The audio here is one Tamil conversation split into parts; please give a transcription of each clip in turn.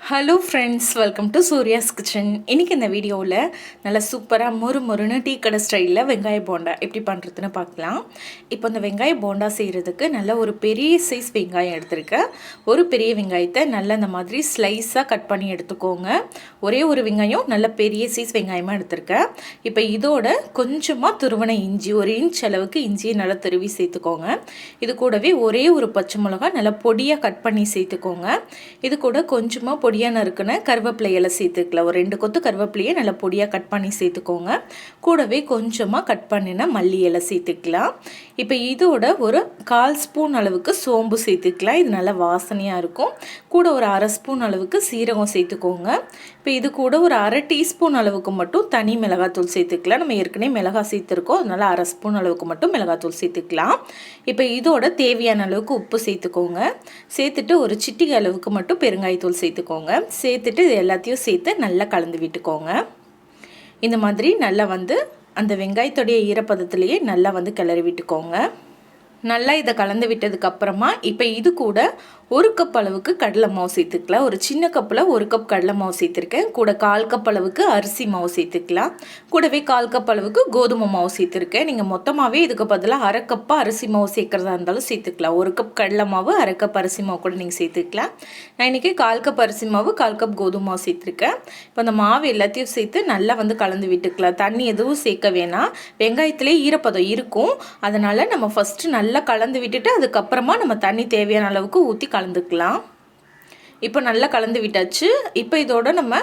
Hello friends, welcome to Surya's kitchen. இன்றைக்கி இந்த வீடியோவில் நல்லா சூப்பராக மொறுன்னு டீ கடை ஸ்டைலில் வெங்காய போண்டா எப்படி பண்ணுறதுன்னு பார்க்கலாம். இப்போ இந்த வெங்காய போண்டா செய்கிறதுக்கு நல்ல ஒரு பெரிய சைஸ் வெங்காயம் எடுத்துருக்கேன். ஒரு பெரிய வெங்காயத்தை நல்லா இந்த மாதிரி ஸ்லைஸாக கட் பண்ணி எடுத்துக்கோங்க. ஒரே ஒரு வெங்காயம் நல்ல பெரிய சைஸ் வெங்காயமாக எடுத்திருக்கேன். இப்போ இதோட கொஞ்சமாக துருவன இஞ்சி, 1 இன்ச் அளவுக்கு இஞ்சியை நல்லா துருவி சேர்த்துக்கோங்க. இது கூடவே ஒரே ஒரு பச்சை மிளகா நல்லா பொடியாக கட் பண்ணி சேர்த்துக்கோங்க. இது கூட கொஞ்சமாக பொடியாக நறுக்குன கருவேப்பிலை இலை சேர்த்துக்கலாம். ஒரு 2 கொத்து கருவேப்பிலையை நல்லா பொடியாக கட் பண்ணி சேர்த்துக்கோங்க. கூடவே கொஞ்சமாக கட் பண்ணின மல்லி இலை சேர்த்துக்கலாம். இப்போ இதோட ஒரு 1/4 ஸ்பூன் அளவுக்கு சோம்பு சேர்த்துக்கலாம். இது நல்லா வாசனையாக இருக்கும். கூட ஒரு 1/2 ஸ்பூன் அளவுக்கு சீரகம் சேர்த்துக்கோங்க. இப்போ இது கூட ஒரு 1/2 டீஸ்பூன் அளவுக்கு மட்டும் தனி மிளகாத்தூள் சேர்த்துக்கலாம். நம்ம ஏற்கனவே மிளகாய் சேர்த்துருக்கோம், அதனால 1/2 ஸ்பூன் அளவுக்கு மட்டும் மிளகாத்தூள் சேர்த்துக்கலாம். இப்போ இதோட தேவையான அளவுக்கு உப்பு சேர்த்துக்கோங்க. சேர்த்துட்டு ஒரு சிட்டிகை அளவுக்கு மட்டும் பெருங்காயத்தூள் சேர்த்துக்கோங்க. சேர்த்துட்டு இது எல்லாத்தையும் சேர்த்து நல்லா கலந்து விட்டுக்கோங்க. இந்த மாதிரி நல்லா அந்த வெங்காயத்துடைய ஈரப்பதத்திலேயே நல்லா கிளறி விட்டுக்கோங்க. நல்லா இதை கலந்து விட்டதுக்கு அப்புறமா இப்போ இது கூட 1 கப் அளவுக்கு கடலை மாவு சேர்த்துக்கலாம். ஒரு சின்ன கப்பில் 1 கப் கடலை மாவு சேர்த்துருக்கேன். கூட 1/4 கப் அளவுக்கு அரிசி மாவு சேர்த்துக்கலாம். கூடவே 1/4 கப் அளவுக்கு கோதுமை மாவு சேர்த்துருக்கேன். நீங்கள் மொத்தமாகவே இதுக்கு பதிலாக 1/2 கப்பாக அரிசி மாவு சேர்க்குறதா இருந்தாலும் சேர்த்துக்கலாம். 1 கப் கடலை மாவு, 1/2 கப் அரிசி மாவு கூட நீங்கள் சேர்த்துக்கலாம். நான் இன்றைக்கி 1/4 கப் அரிசி மாவு, 1/4 கப் கோதுமை மாவு சேர்த்துருக்கேன். இப்போ அந்த மாவு எல்லாத்தையும் சேர்த்து நல்லா கலந்து விட்டுக்கலாம். தண்ணி எதுவும் சேர்க்க வேணாம். வெங்காயத்திலே ஈரப்பதம் இருக்கும், அதனால் நம்ம ஃபஸ்ட்டு நல்லா கலந்து விட்டுட்டு அதுக்கப்புறமா நம்ம தண்ணி தேவையான அளவுக்கு ஊற்றி கலந்துக்கலாம். இப்போ நல்லா கலந்து விட்டாச்சு. இப்போ இதோட நம்ம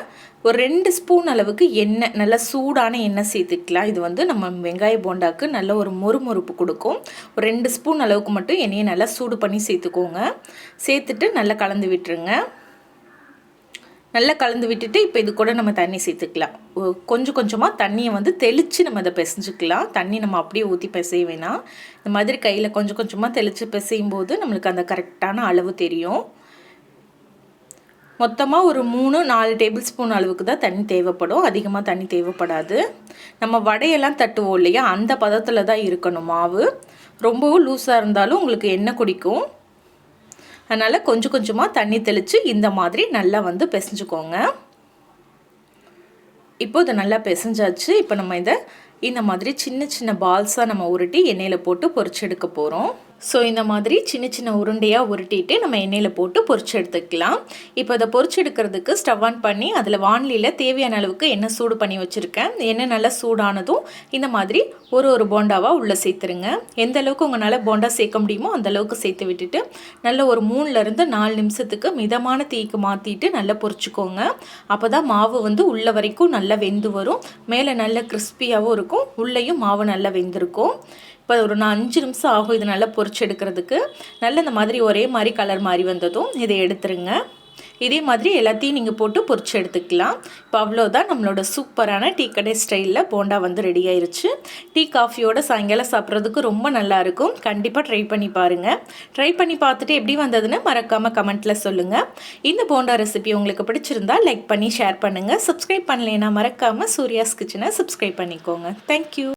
ஒரு 2 ஸ்பூன் அளவுக்கு எண்ணெய், நல்லா சூடான எண்ணெய் சேர்த்துக்கலாம். இது நம்ம வெங்காய போண்டாக்கு நல்ல ஒரு மொறுமொறுப்பு கொடுக்கும். ஒரு 2 ஸ்பூன் அளவுக்கு மட்டும் எண்ணெயை நல்லா சூடு பண்ணி சேர்த்துக்கோங்க. சேர்த்துட்டு நல்லா கலந்து விட்டுருங்க. நல்லா கலந்து விட்டுட்டு இப்போ இது கூட நம்ம தண்ணி சேர்த்துக்கலாம். கொஞ்சம் கொஞ்சமாக தண்ணியை தெளித்து நம்ம அதை பிசைஞ்சுக்கலாம். தண்ணி நம்ம அப்படியே ஊற்றி பிசைய வேணாம். இந்த மாதிரி கையில் கொஞ்சம் கொஞ்சமாக தெளித்து பிசையும் போது நம்மளுக்கு அந்த கரெக்டான அளவு தெரியும். மொத்தமாக ஒரு 3-4 டேபிள் ஸ்பூன் அளவுக்கு தான் தண்ணி தேவைப்படும். அதிகமாக தண்ணி தேவைப்படாது. நம்ம வடையெல்லாம் தட்டுவோம் இல்லையா, அந்த பதத்தில் தான் இருக்கணும் மாவு. ரொம்பவும் லூஸாக இருந்தாலும் உங்களுக்கு எண்ணெய் குடிக்கும். அதனால் கொஞ்சம் கொஞ்சமாக தண்ணி தெளித்து இந்த மாதிரி நல்லா பிசைஞ்சுக்கோங்க. இப்போ இதை நல்லா பிசைஞ்சாச்சு. இப்போ நம்ம இதை இந்த மாதிரி சின்ன சின்ன பால்ஸாக நம்ம உருட்டி எண்ணெயில் போட்டு பொரிச்சு எடுக்க போகிறோம். ஸோ இந்த மாதிரி சின்ன சின்ன உருண்டையாக உருட்டிட்டு நம்ம எண்ணெயில் போட்டு பொரிச்சு எடுத்துக்கலாம். இப்போ அதை பொரிச்சு எடுக்கிறதுக்கு ஸ்டவ் ஆன் பண்ணி அதில் வாணலியில் தேவையான அளவுக்கு எண்ணெய் சூடு பண்ணி வச்சுருக்கேன். எண்ணெய் நல்லா சூடானதும் இந்த மாதிரி ஒரு போண்டாவாக உள்ளே சேர்த்துருங்க. எந்த அளவுக்கு உங்களால் போண்டா சேர்க்க முடியுமோ அந்த அளவுக்கு சேர்த்து விட்டுட்டு நல்ல ஒரு 3-4 நிமிஷத்துக்கு மிதமான தீக்கு மாற்றிட்டு நல்லா பொரிச்சுக்கோங்க. அப்போ தான் மாவு உள்ள வரைக்கும் நல்லா வெந்து வரும். மேலே நல்ல கிறிஸ்பியாகவும் இருக்கும், உள்ளேயும் மாவு நல்லா வெந்திருக்கும். இப்போ ஒரு 5 நிமிஷம் ஆகும் இது நல்லா பொரிச்சு எடுக்கிறதுக்கு. நல்ல இந்த மாதிரி ஒரே மாதிரி கலர் மாதிரி வந்ததும் இதை எடுத்துருங்க. இதே மாதிரி எல்லாத்தையும் நீங்கள் போட்டு பொரிச்சு எடுத்துக்கலாம். இப்போ அவ்வளோதான், நம்மளோட சூப்பரான டீ கடை ஸ்டைலில் போண்டா ரெடி ஆயிடுச்சு. டீ காஃபியோட சாயங்காலம் சாப்பிட்றதுக்கு ரொம்ப நல்லாயிருக்கும். கண்டிப்பாக ட்ரை பண்ணி பாருங்கள். ட்ரை பண்ணி பார்த்துட்டு எப்படி வந்ததுன்னு மறக்காமல் கமெண்ட்டில் சொல்லுங்கள். இந்த போண்டா ரெசிபி உங்களுக்கு பிடிச்சிருந்தா லைக் பண்ணி ஷேர் பண்ணுங்கள். சப்ஸ்கிரைப் பண்ணலைன்னா மறக்காமல் சூர்யாஸ் கிச்சனை சப்ஸ்கிரைப் பண்ணிக்கோங்க. தேங்க்யூ.